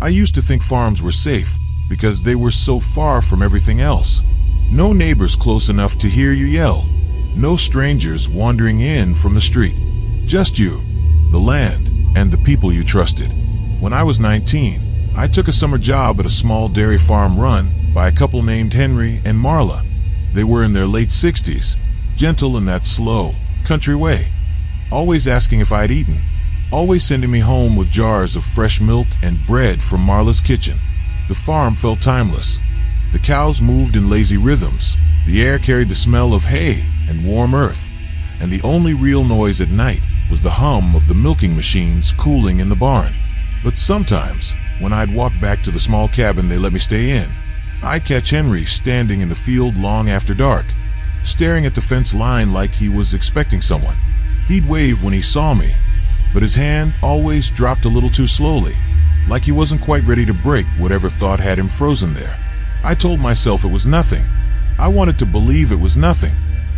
I used to think farms were safe because they were so far from everything else. No neighbors close enough to hear you yell. No strangers wandering in from the street. Just you, the land, and the people you trusted. When I was 19, I took a summer job at a small dairy farm run by a couple named Henry and Marla. They were in their late 60s, gentle in that slow, country way. Always asking if I'd eaten. Always sending me home with jars of fresh milk and bread from Marla's kitchen. The farm felt timeless. The cows moved in lazy rhythms. The air carried the smell of hay and warm earth. And the only real noise at night was the hum of the milking machines cooling in the barn. But sometimes, when I'd walk back to the small cabin they let me stay in, I'd catch Henry standing in the field long after dark, staring at the fence line like he was expecting someone. He'd wave when he saw me, but his hand always dropped a little too slowly, like he wasn't quite ready to break whatever thought had him frozen there. I told myself it was nothing. I wanted to believe it was nothing.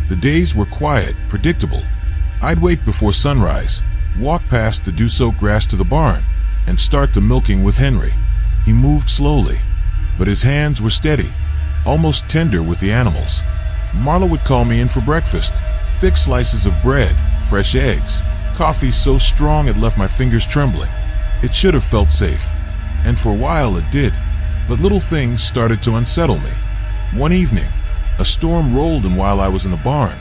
The days were quiet, predictable. I'd wake before sunrise, walk past the dew-soaked grass to the barn, and start the milking with Henry. He moved slowly, but his hands were steady, almost tender with the animals. Marla would call me in for breakfast. Thick slices of bread, fresh eggs, coffee so strong it left my fingers trembling. It should have felt safe, and for a while it did. But little things started to unsettle me. One evening, a storm rolled in while I was in the barn.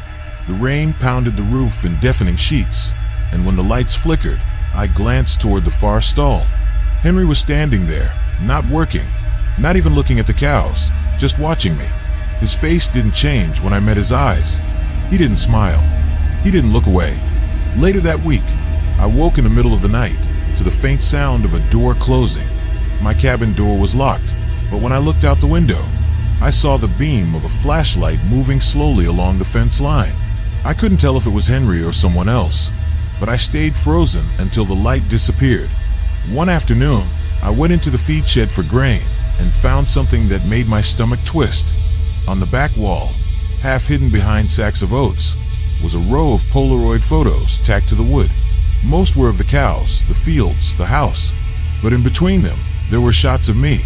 The rain pounded the roof in deafening sheets, and when the lights flickered, I glanced toward the far stall. Henry was standing there, not working, not even looking at the cows, just watching me. His face didn't change when I met his eyes. He didn't smile. He didn't look away. Later that week, I woke in the middle of the night to the faint sound of a door closing. My cabin door was locked, but when I looked out the window, I saw the beam of a flashlight moving slowly along the fence line. I couldn't tell if it was Henry or someone else, but I stayed frozen until the light disappeared. One afternoon, I went into the feed shed for grain and found something that made my stomach twist. On the back wall, half hidden behind sacks of oats, was a row of Polaroid photos tacked to the wood. Most were of the cows, the fields, the house, but in between them, there were shots of me,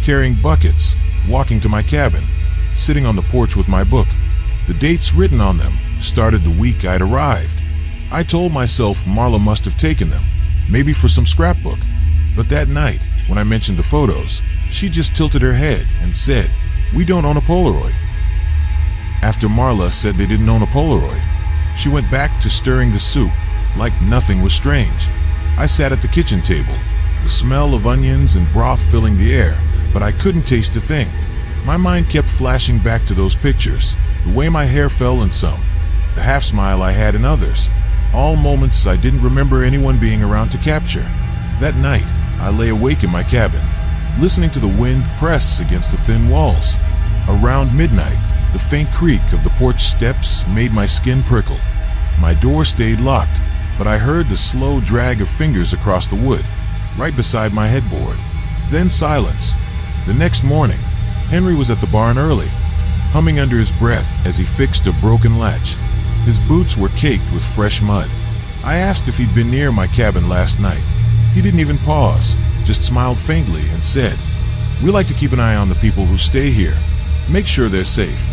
carrying buckets, walking to my cabin, sitting on the porch with my book. The dates written on them started the week I'd arrived. I told myself Marla must have taken them, maybe for some scrapbook. But that night, when I mentioned the photos, she just tilted her head and said, "We don't own a Polaroid." After Marla said they didn't own a Polaroid, she went back to stirring the soup like nothing was strange. I sat at the kitchen table, the smell of onions and broth filling the air, but I couldn't taste a thing. My mind kept flashing back to those pictures, the way my hair fell in some, the half smile I had in others, all moments I didn't remember anyone being around to capture. That night, I lay awake in my cabin, listening to the wind press against the thin walls. Around midnight, the faint creak of the porch steps made my skin prickle. My door stayed locked, but I heard the slow drag of fingers across the wood, right beside my headboard. Then silence. The next morning, Henry was at the barn early, humming under his breath as he fixed a broken latch. His boots were caked with fresh mud. I asked if he'd been near my cabin last night. He didn't even pause, just smiled faintly and said, "We like to keep an eye on the people who stay here. Make sure they're safe."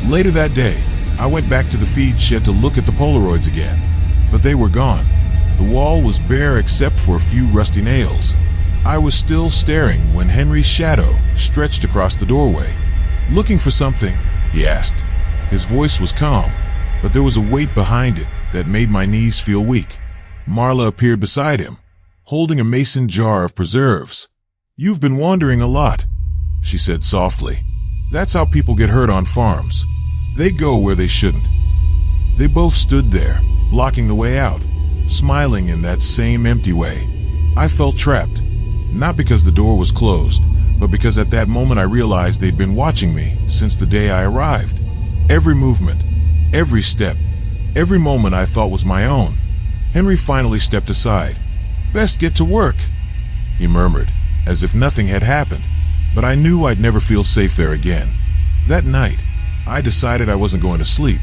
Later that day, I went back to the feed shed to look at the Polaroids again, but they were gone. The wall was bare except for a few rusty nails. I was still staring when Henry's shadow stretched across the doorway. "Looking for something?" he asked. His voice was calm, but there was a weight behind it that made my knees feel weak. Marla appeared beside him, holding a mason jar of preserves. "You've been wandering a lot," she said softly. "That's how people get hurt on farms. They go where they shouldn't." They both stood there, blocking the way out, smiling in that same empty way. I felt trapped, not because the door was closed, but because at that moment I realized they'd been watching me since the day I arrived. Every movement, every step, every moment I thought was my own. Henry finally stepped aside. "Best get to work," he murmured, as if nothing had happened. But I knew I'd never feel safe there again. That night, I decided I wasn't going to sleep.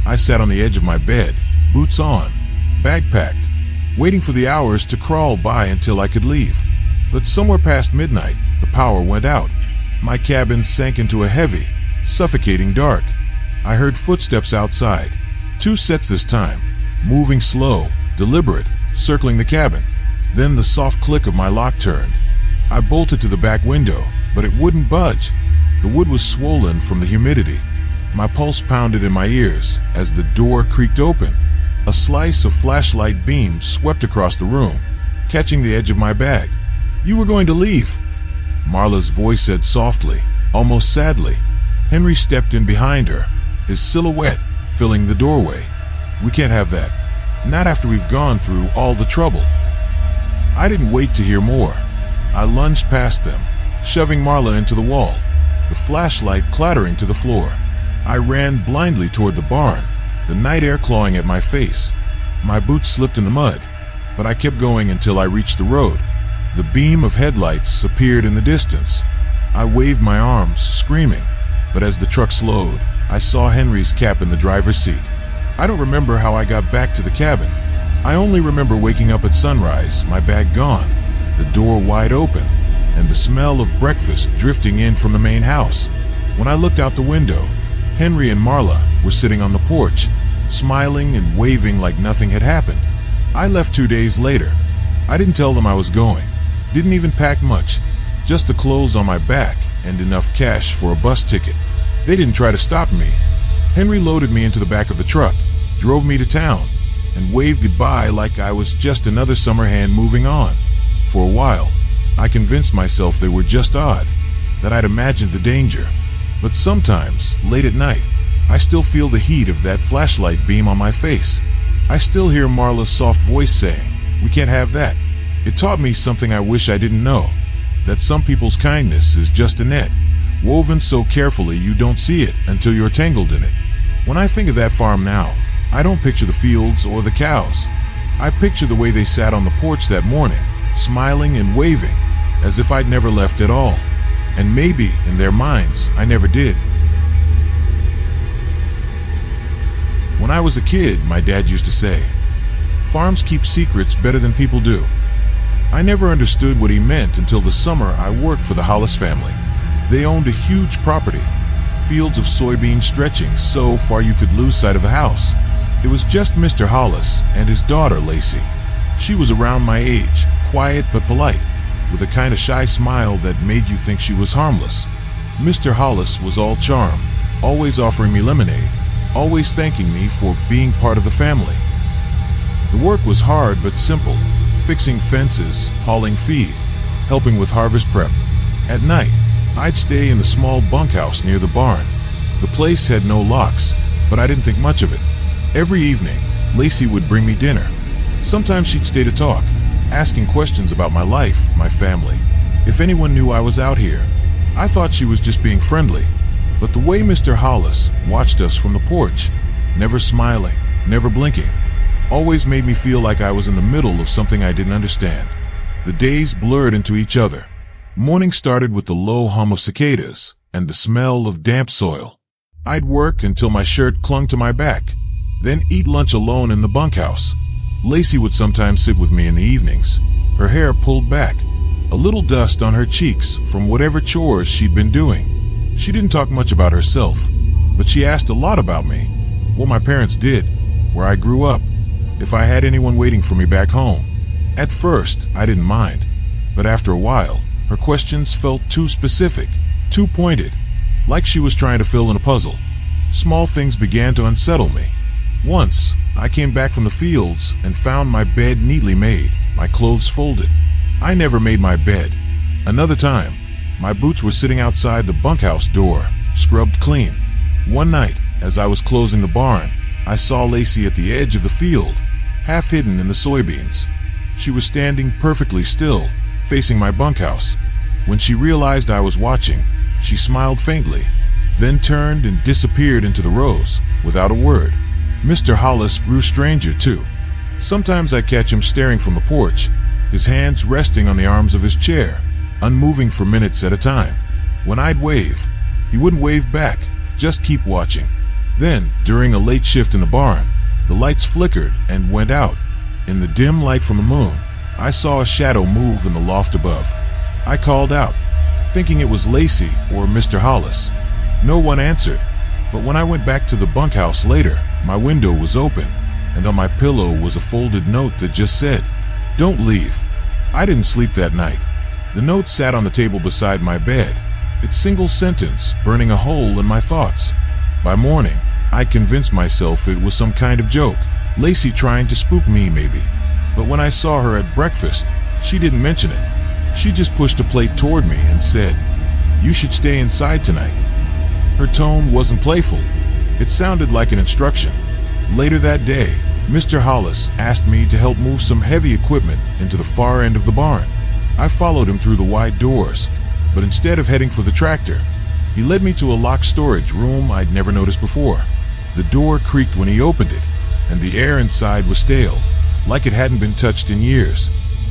I sat on the edge of my bed, boots on, bag packed, waiting for the hours to crawl by until I could leave. But somewhere past midnight, the power went out. My cabin sank into a heavy, suffocating dark. I heard footsteps outside. 2 sets this time, moving slow, deliberate, circling the cabin. Then the soft click of my lock turned. I bolted to the back window, but it wouldn't budge. The wood was swollen from the humidity. My pulse pounded in my ears as the door creaked open. A slice of flashlight beam swept across the room, catching the edge of my bag. "You were going to leave," Marla's voice said softly, almost sadly. Henry stepped in behind her, his silhouette filling the doorway. "We can't have that. Not after we've gone through all the trouble." I didn't wait to hear more. I lunged past them, shoving Marla into the wall, the flashlight clattering to the floor. I ran blindly toward the barn, the night air clawing at my face. My boots slipped in the mud, but I kept going until I reached the road. The beam of headlights appeared in the distance. I waved my arms, screaming, but as the truck slowed, I saw Henry's cap in the driver's seat. I don't remember how I got back to the cabin. I only remember waking up at sunrise, my bag gone, the door wide open, and the smell of breakfast drifting in from the main house. When I looked out the window, Henry and Marla were sitting on the porch, smiling and waving like nothing had happened. I left 2 days later. I didn't tell them I was going. Didn't even pack much, just the clothes on my back and enough cash for a bus ticket. They didn't try to stop me. Henry loaded me into the back of the truck, drove me to town, and waved goodbye like I was just another summer hand moving on. For a while, I convinced myself they were just odd, that I'd imagined the danger. But sometimes, late at night, I still feel the heat of that flashlight beam on my face. I still hear Marla's soft voice saying, "We can't have that." It taught me something I wish I didn't know, that some people's kindness is just a net, woven so carefully you don't see it until you're tangled in it. When I think of that farm now, I don't picture the fields or the cows. I picture the way they sat on the porch that morning, smiling and waving, as if I'd never left at all. And maybe, in their minds, I never did. When I was a kid, my dad used to say, "Farms keep secrets better than people do." I never understood what he meant until the summer I worked for the Hollis family. They owned a huge property, fields of soybeans stretching so far you could lose sight of the house. It was just Mr. Hollis and his daughter, Lacey. She was around my age, quiet but polite, with a kind of shy smile that made you think she was harmless. Mr. Hollis was all charm, always offering me lemonade, always thanking me for being part of the family. The work was hard but simple, fixing fences, hauling feed, helping with harvest prep. At night, I'd stay in the small bunkhouse near the barn. The place had no locks, but I didn't think much of it. Every evening, Lacey would bring me dinner. Sometimes she'd stay to talk, asking questions about my life, my family, if anyone knew I was out here. I thought she was just being friendly, but the way Mr. Hollis watched us from the porch, never smiling, never blinking, always made me feel like I was in the middle of something I didn't understand. The days blurred into each other. Morning started with the low hum of cicadas and the smell of damp soil. I'd work until my shirt clung to my back, then eat lunch alone in the bunkhouse. Lacey would sometimes sit with me in the evenings, her hair pulled back, a little dust on her cheeks from whatever chores she'd been doing. She didn't talk much about herself, but she asked a lot about me, what my parents did, where I grew up, if I had anyone waiting for me back home. At first, I didn't mind, but after a while, her questions felt too specific, too pointed, like she was trying to fill in a puzzle. Small things began to unsettle me. Once, I came back from the fields and found my bed neatly made, my clothes folded. I never made my bed. Another time, my boots were sitting outside the bunkhouse door, scrubbed clean. One night, as I was closing the barn, I saw Lacey at the edge of the field, half hidden in the soybeans. She was standing perfectly still, facing my bunkhouse. When she realized I was watching, she smiled faintly, then turned and disappeared into the rows, without a word. Mr. Hollis grew stranger too. Sometimes I catch him staring from the porch, his hands resting on the arms of his chair, unmoving for minutes at a time. When I'd wave, he wouldn't wave back, just keep watching. Then, during a late shift in the barn, the lights flickered and went out. In the dim light from the moon, I saw a shadow move in the loft above. I called out, thinking it was Lacey or Mr. Hollis. No one answered, but when I went back to the bunkhouse later, my window was open, and on my pillow was a folded note that just said, "Don't leave." I didn't sleep that night. The note sat on the table beside my bed, its single sentence burning a hole in my thoughts. By morning, I convinced myself it was some kind of joke, Lacey trying to spook me maybe. But when I saw her at breakfast, she didn't mention it. She just pushed a plate toward me and said, "You should stay inside tonight." Her tone wasn't playful. It sounded like an instruction. Later that day, Mr. Hollis asked me to help move some heavy equipment into the far end of the barn. I followed him through the wide doors, but instead of heading for the tractor, he led me to a locked storage room I'd never noticed before. The door creaked when he opened it, and the air inside was stale, like it hadn't been touched in years.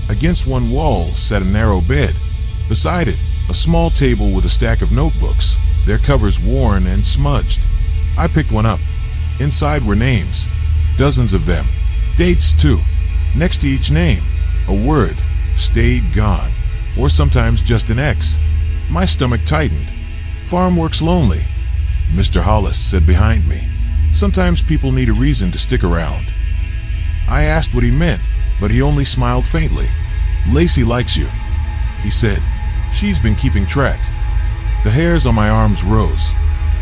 Against one wall sat a narrow bed. Beside it, a small table with a stack of notebooks, their covers worn and smudged. I picked one up. Inside were names, dozens of them. Dates, too. Next to each name, a word, stayed, gone, or sometimes just an X. My stomach tightened. "Farm works lonely," Mr. Hollis said behind me. "Sometimes people need a reason to stick around." I asked what he meant, but he only smiled faintly. "Lacey likes you," he said. "She's been keeping track." The hairs on my arms rose.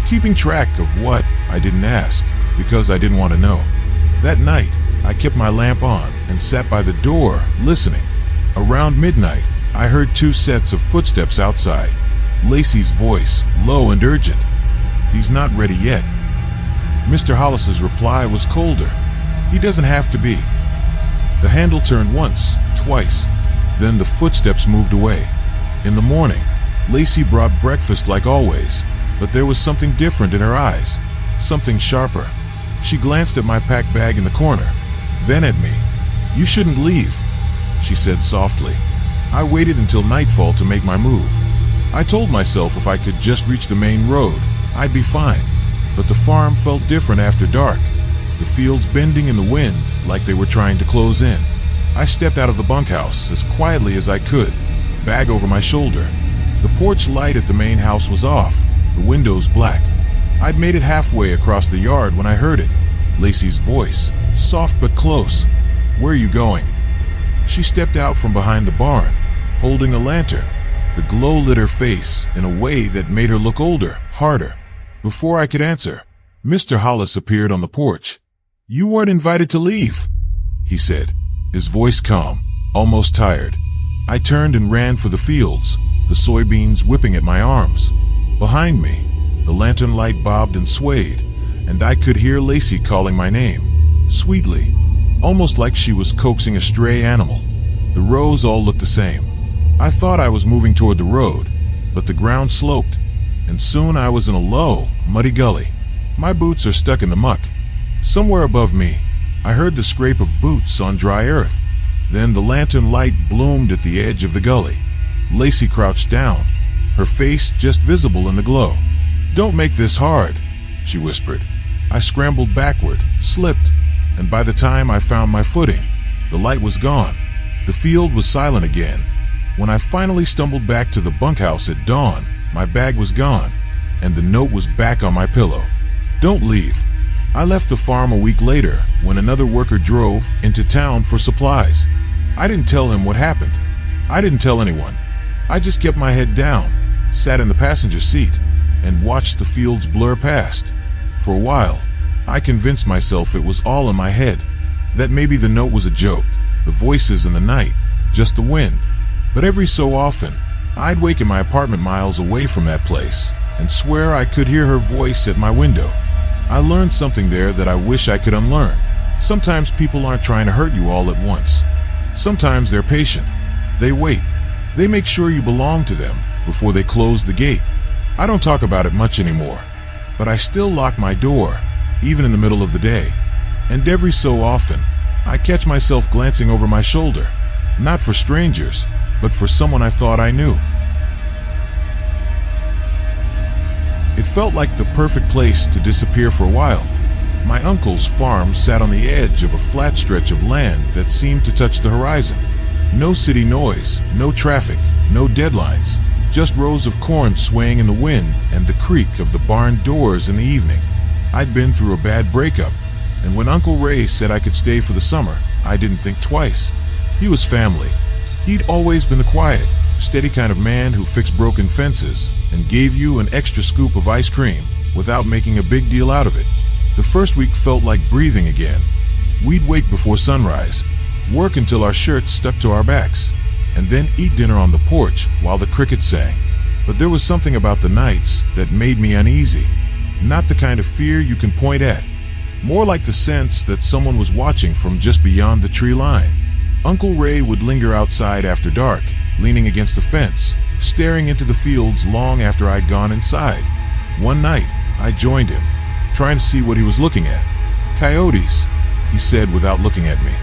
Keeping track of what? I didn't ask, because I didn't want to know. That night, I kept my lamp on and sat by the door, listening. Around midnight, I heard 2 sets of footsteps outside. Lacey's voice, low and urgent. "He's not ready yet." Mr. Hollis's reply was colder. "He doesn't have to be." The handle turned once, twice. Then the footsteps moved away. In the morning, Lacey brought breakfast like always, but there was something different in her eyes, something sharper. She glanced at my packed bag in the corner, then at me. "You shouldn't leave," she said softly. I waited until nightfall to make my move. I told myself if I could just reach the main road, I'd be fine. But the farm felt different after dark, the fields bending in the wind like they were trying to close in. I stepped out of the bunkhouse as quietly as I could, bag over my shoulder. The porch light at the main house was off, the windows black. I'd made it halfway across the yard when I heard it. Lacey's voice, soft but close. "Where are you going?" She stepped out from behind the barn, holding a lantern. The glow lit her face in a way that made her look older, harder. Before I could answer, Mr. Hollis appeared on the porch. "You weren't invited to leave," he said, his voice calm, almost tired. I turned and ran for the fields, the soybeans whipping at my arms. Behind me, the lantern light bobbed and swayed, and I could hear Lacey calling my name, sweetly, almost like she was coaxing a stray animal. The rows all looked the same. I thought I was moving toward the road, but the ground sloped, and soon I was in a low, muddy gully. My boots are stuck in the muck. Somewhere above me, I heard the scrape of boots on dry earth. Then the lantern light bloomed at the edge of the gully. Lacey crouched down, her face just visible in the glow. "Don't make this hard," she whispered. I scrambled backward, slipped, and by the time I found my footing, the light was gone. The field was silent again. When I finally stumbled back to the bunkhouse at dawn, my bag was gone, and the note was back on my pillow. "Don't leave." I left the farm a week later when another worker drove into town for supplies. I didn't tell him what happened. I didn't tell anyone. I just kept my head down, sat in the passenger seat, and watched the fields blur past. For a while, I convinced myself it was all in my head, that maybe the note was a joke, the voices in the night, just the wind. But every so often, I'd wake in my apartment miles away from that place and swear I could hear her voice at my window. I learned something there that I wish I could unlearn. Sometimes people aren't trying to hurt you all at once. Sometimes they're patient. They wait. They make sure you belong to them before they close the gate. I don't talk about it much anymore, but I still lock my door, even in the middle of the day. And every so often, I catch myself glancing over my shoulder, not for strangers, but for someone I thought I knew. It felt like the perfect place to disappear for a while. My uncle's farm sat on the edge of a flat stretch of land that seemed to touch the horizon. No city noise, no traffic, No deadlines, just rows of corn swaying in the wind and the creak of the barn doors in the evening. I'd been through a bad breakup, and when Uncle Ray said I could stay for the summer, I didn't think twice. He was family. He'd always been the quiet, steady kind of man who fixed broken fences and gave you an extra scoop of ice cream without making a big deal out of it. The first week felt like breathing again. We'd wake before sunrise, work until our shirts stuck to our backs, and then eat dinner on the porch while the crickets sang. But there was something about the nights that made me uneasy. Not the kind of fear you can point at, more like the sense that someone was watching from just beyond the tree line. Uncle Ray would linger outside after dark, leaning against the fence, staring into the fields long after I'd gone inside. One night, I joined him, trying to see what he was looking at. "Coyotes," he said without looking at me.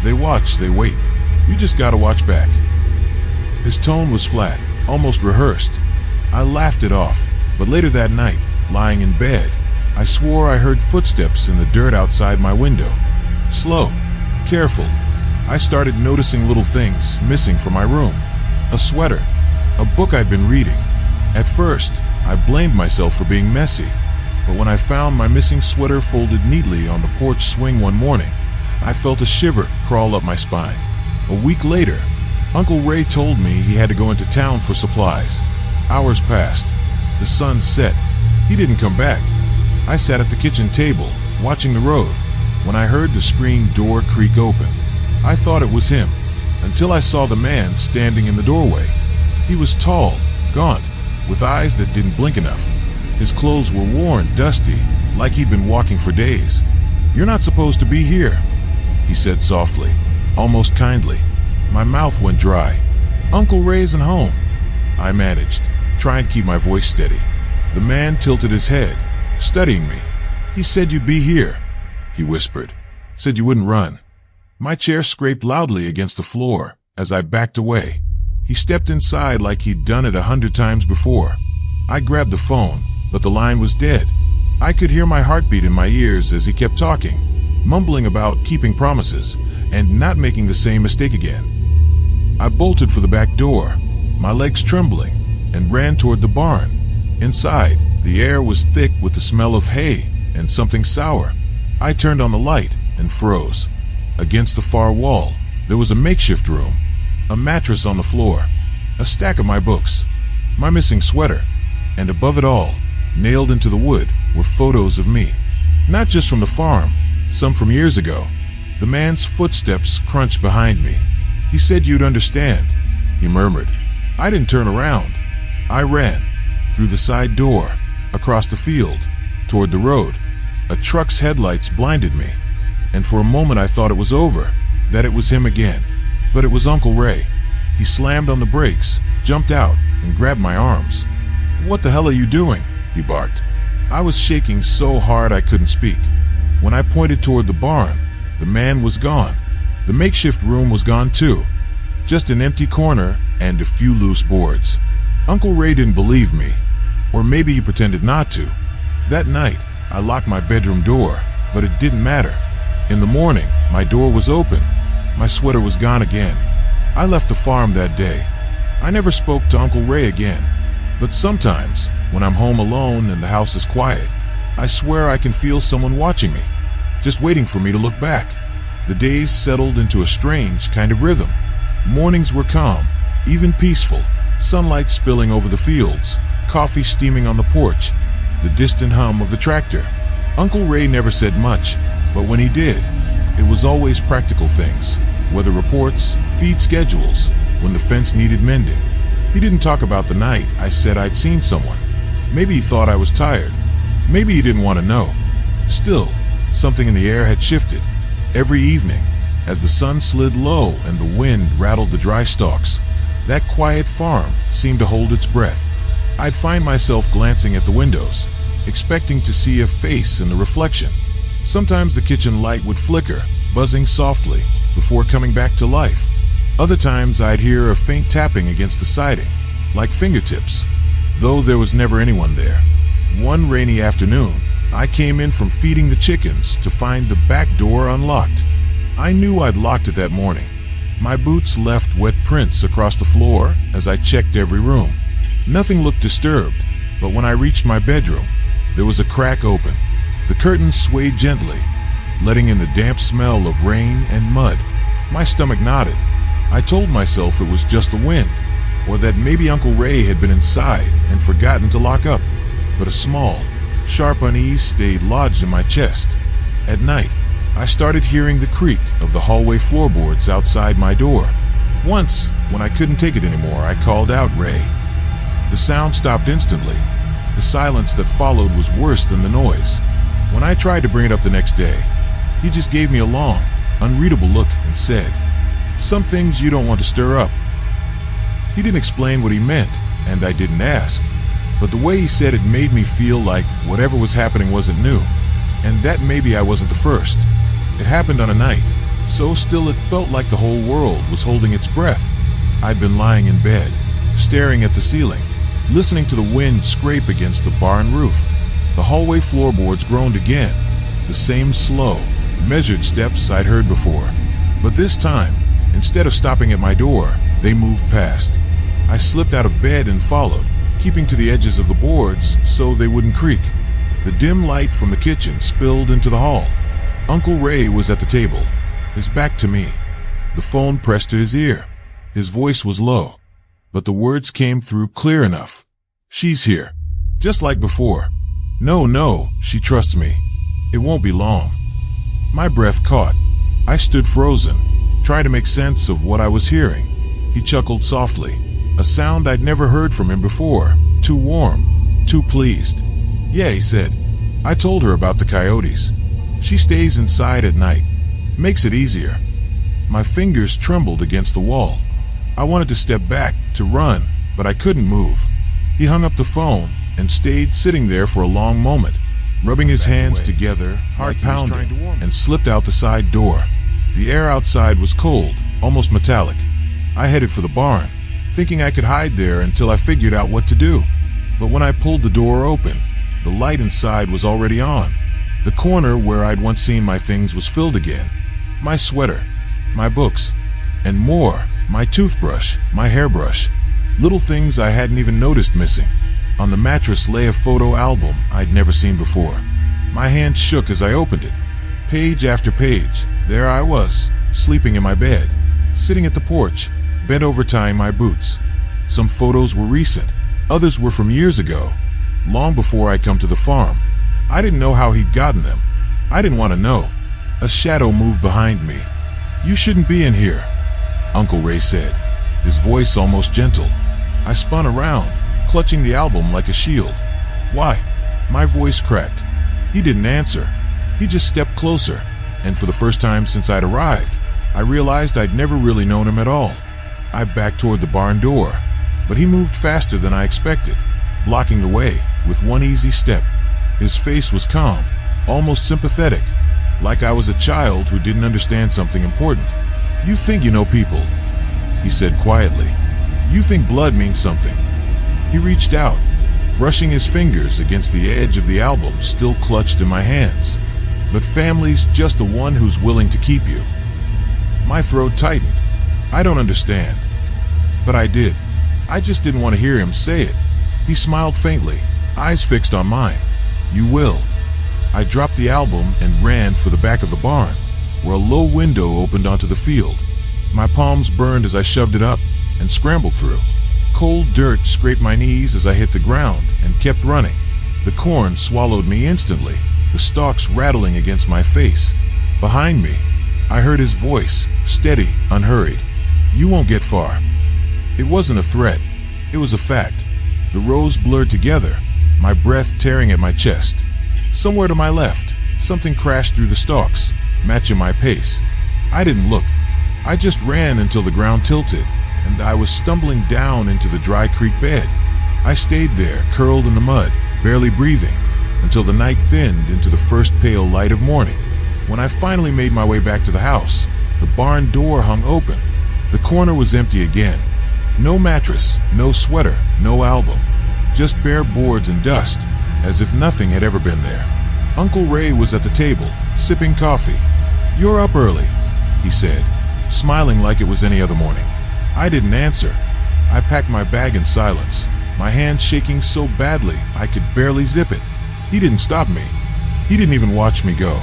"They watch, they wait. You just gotta watch back." His tone was flat, almost rehearsed. I laughed it off, but later that night, lying in bed, I swore I heard footsteps in the dirt outside my window. Slow, careful. I started noticing little things missing from my room. A sweater, a book I'd been reading. At first, I blamed myself for being messy, but when I found my missing sweater folded neatly on the porch swing one morning, I felt a shiver crawl up my spine. A week later, Uncle Ray told me he had to go into town for supplies. Hours passed. The sun set. He didn't come back. I sat at the kitchen table, watching the road, when I heard the screen door creak open. I thought it was him, until I saw the man standing in the doorway. He was tall, gaunt, with eyes that didn't blink enough. His clothes were worn, dusty, like he'd been walking for days. "You're not supposed to be here," he said softly, almost kindly. My mouth went dry. "Uncle Ray isn't home," I managed, trying to keep my voice steady. The man tilted his head, studying me. "He said you'd be here," he whispered. "Said you wouldn't run." My chair scraped loudly against the floor as I backed away. He stepped inside like he'd done it 100 times before. I grabbed the phone, but the line was dead. I could hear my heartbeat in my ears as he kept talking, mumbling about keeping promises and not making the same mistake again. I bolted for the back door, my legs trembling, and ran toward the barn. Inside, the air was thick with the smell of hay and something sour. I turned on the light and froze. Against the far wall, there was a makeshift room, a mattress on the floor, a stack of my books, my missing sweater, and above it all, nailed into the wood, were photos of me. Not just from the farm, some from years ago. The man's footsteps crunched behind me. "He said you'd understand," he murmured. I didn't turn around. I ran, through the side door, across the field, toward the road. A truck's headlights blinded me, and for a moment I thought it was over, that it was him again. But it was Uncle Ray. He slammed on the brakes, jumped out, and grabbed my arms. "What the hell are you doing?" he barked. I was shaking so hard I couldn't speak. When I pointed toward the barn, the man was gone. The makeshift room was gone too. Just an empty corner and a few loose boards. Uncle Ray didn't believe me, or maybe he pretended not to. That night, I locked my bedroom door, but it didn't matter. In the morning, my door was open. My sweater was gone again. I left the farm that day. I never spoke to Uncle Ray again. But sometimes, when I'm home alone and the house is quiet, I swear I can feel someone watching me, just waiting for me to look back. The days settled into a strange kind of rhythm. Mornings were calm, even peaceful, sunlight spilling over the fields, coffee steaming on the porch, the distant hum of the tractor. Uncle Ray never said much, but when he did, it was always practical things, weather reports, feed schedules, when the fence needed mending. He didn't talk about the night I said I'd seen someone. Maybe he thought I was tired. Maybe he didn't want to know. Still, something in the air had shifted. Every evening, as the sun slid low and the wind rattled the dry stalks, that quiet farm seemed to hold its breath. I'd find myself glancing at the windows, expecting to see a face in the reflection. Sometimes the kitchen light would flicker, buzzing softly, before coming back to life. Other times I'd hear a faint tapping against the siding, like fingertips, though there was never anyone there. One rainy afternoon, I came in from feeding the chickens to find the back door unlocked. I knew I'd locked it that morning. My boots left wet prints across the floor as I checked every room. Nothing looked disturbed, but when I reached my bedroom, there was a crack open. The curtains swayed gently, letting in the damp smell of rain and mud. My stomach knotted. I told myself it was just the wind, or that maybe Uncle Ray had been inside and forgotten to lock up. But a small, sharp unease stayed lodged in my chest. At night, I started hearing the creak of the hallway floorboards outside my door. Once, when I couldn't take it anymore, I called out Ray. The sound stopped instantly. The silence that followed was worse than the noise. When I tried to bring it up the next day, he just gave me a long, unreadable look and said, "Some things you don't want to stir up." He didn't explain what he meant, and I didn't ask. But the way he said it made me feel like whatever was happening wasn't new, and that maybe I wasn't the first. It happened on a night, so still it felt like the whole world was holding its breath. I'd been lying in bed, staring at the ceiling, listening to the wind scrape against the barn roof. The hallway floorboards groaned again, the same slow, measured steps I'd heard before. But this time, instead of stopping at my door, they moved past. I slipped out of bed and followed, keeping to the edges of the boards so they wouldn't creak. The dim light from the kitchen spilled into the hall. Uncle Ray was at the table, his back to me, the phone pressed to his ear. His voice was low, but the words came through clear enough. "She's here, just like before. No, she trusts me. It won't be long." My breath caught. I stood frozen, trying to make sense of what I was hearing. He chuckled softly, a sound I'd never heard from him before. Too warm, too pleased. "Yeah," he said. "I told her about the coyotes. She stays inside at night. Makes it easier." My fingers trembled against the wall. I wanted to step back, to run, but I couldn't move. He hung up the phone and stayed sitting there for a long moment, rubbing his hands together, heart pounding, and slipped out the side door. The air outside was cold, almost metallic. I headed for the barn, thinking I could hide there until I figured out what to do. But when I pulled the door open, the light inside was already on. The corner where I'd once seen my things was filled again. My sweater, my books, and more, my toothbrush, my hairbrush. Little things I hadn't even noticed missing. On the mattress lay a photo album I'd never seen before. My hand shook as I opened it. Page after page, there I was, sleeping in my bed, sitting at the porch, bent over tying my boots. Some photos were recent, others were from years ago, long before I'd come to the farm. I didn't know how he'd gotten them. I didn't want to know. A shadow moved behind me. "You shouldn't be in here," Uncle Ray said, his voice almost gentle. I spun around, clutching the album like a shield. "Why?" My voice cracked. He didn't answer. He just stepped closer, and for the first time since I'd arrived, I realized I'd never really known him at all. I backed toward the barn door, but he moved faster than I expected, blocking the way with one easy step. His face was calm, almost sympathetic, like I was a child who didn't understand something important. "You think you know people," he said quietly. "You think blood means something." He reached out, brushing his fingers against the edge of the album still clutched in my hands. "But family's just the one who's willing to keep you." My throat tightened. I don't understand. But I did. I just didn't want to hear him say it. He smiled faintly, eyes fixed on mine. "You will." I dropped the album and ran for the back of the barn, where a low window opened onto the field. My palms burned as I shoved it up and scrambled through. Cold dirt scraped my knees as I hit the ground and kept running. The corn swallowed me instantly, the stalks rattling against my face. Behind me, I heard his voice, steady, unhurried. "You won't get far." It wasn't a threat. It was a fact. The rows blurred together, my breath tearing at my chest. Somewhere to my left, something crashed through the stalks, matching my pace. I didn't look. I just ran until the ground tilted, and I was stumbling down into the dry creek bed. I stayed there, curled in the mud, barely breathing, until the night thinned into the first pale light of morning. When I finally made my way back to the house, the barn door hung open. The corner was empty again. No mattress, no sweater, no album. Just bare boards and dust, as if nothing had ever been there. Uncle Ray was at the table, sipping coffee. "You're up early," he said, smiling like it was any other morning. I didn't answer. I packed my bag in silence, my hand shaking so badly I could barely zip it. He didn't stop me. He didn't even watch me go.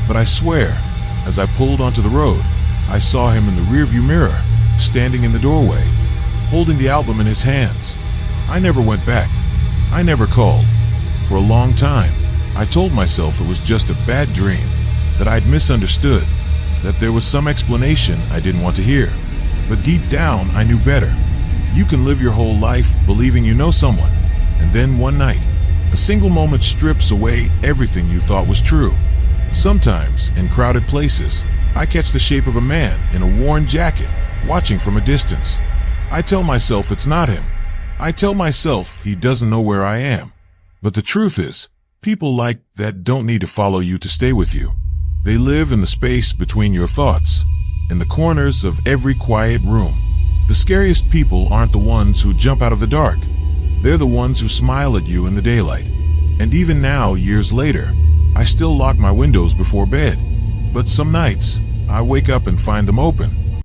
But I swear, as I pulled onto the road, I saw him in the rearview mirror, standing in the doorway, holding the album in his hands. I never went back. I never called. For a long time, I told myself it was just a bad dream, that I'd misunderstood, that there was some explanation I didn't want to hear. But deep down, I knew better. You can live your whole life believing you know someone, and then one night, a single moment strips away everything you thought was true. Sometimes, in crowded places, I catch the shape of a man in a worn jacket, watching from a distance. I tell myself it's not him. I tell myself he doesn't know where I am. But the truth is, people like that don't need to follow you to stay with you. They live in the space between your thoughts, in the corners of every quiet room. The scariest people aren't the ones who jump out of the dark. They're the ones who smile at you in the daylight. And even now, years later, I still lock my windows before bed. But some nights, I wake up and find them open.